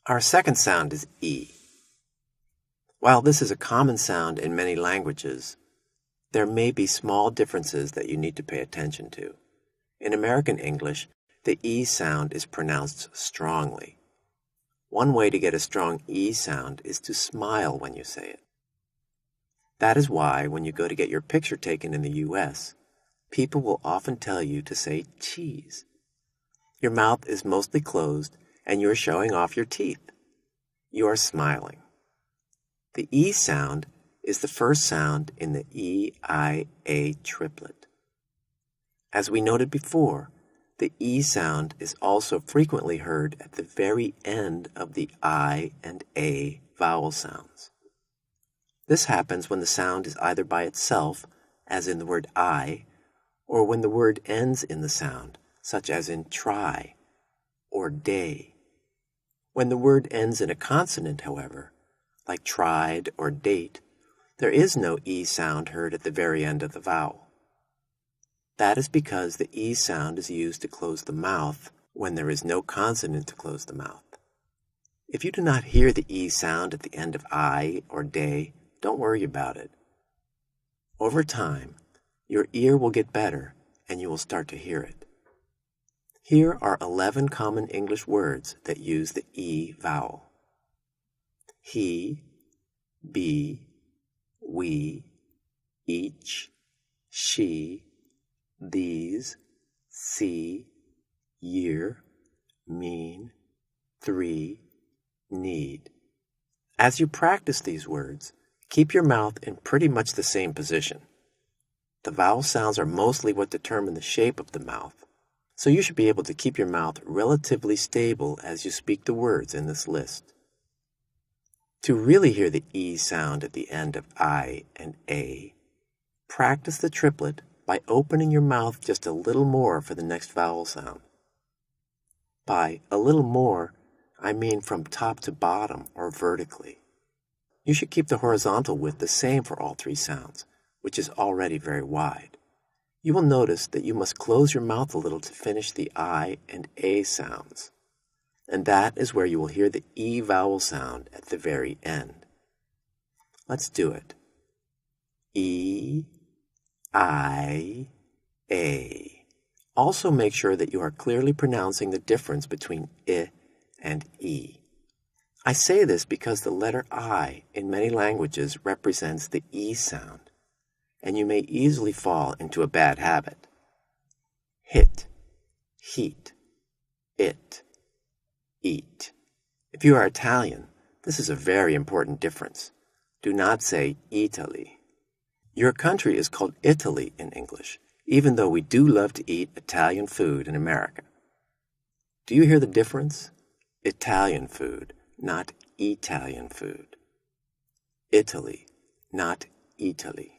Our second sound is E. While this is a common sound in many languages, there may be small differences that you need to pay attention to. In American English, the E sound is pronounced strongly. One way to get a strong E sound is to smile when you say it. That is why when you go to get your picture taken in the U.S., people will often tell you to say cheese. Your mouth is mostly closed and you are showing off your teeth. You are smiling. The E sound is the first sound in the E-I-A triplet. As we noted before, the E sound is also frequently heard at the very end of the I and A vowel sounds. This happens when the sound is either by itself, as in the word I, or when the word ends in the sound, such as in try or day. When the word ends in a consonant, however, like tried or date, there is no E sound heard at the very end of the vowel. That is because the E sound is used to close the mouth when there is no consonant to close the mouth. If you do not hear the E sound at the end of I or day, don't worry about it. Over time, your ear will get better and you will start to hear it. Here are 11 common English words that use the E vowel. He, be, we, each, she, these, see, year, mean, three, need. As you practice these words, keep your mouth in pretty much the same position. The vowel sounds are mostly what determine the shape of the mouth, so you should be able to keep your mouth relatively stable as you speak the words in this list. To really hear the E sound at the end of I and A, practice the triplet by opening your mouth just a little more for the next vowel sound. By a little more, I mean from top to bottom or vertically. You should keep the horizontal width the same for all three sounds, which is already very wide. You will notice that you must close your mouth a little to finish the I and A sounds. And that is where you will hear the E vowel sound at the very end. Let's do it. E, I, A. Also make sure that you are clearly pronouncing the difference between I and E. I say this because the letter I in many languages represents the E sound, and you may easily fall into a bad habit. Hit, heat, it, eat. If you are Italian, this is a very important difference. Do not say Italy. Your country is called Italy in English, even though we do love to eat Italian food in America. Do you hear the difference? Italian food, not Italian food. Italy, not Italy.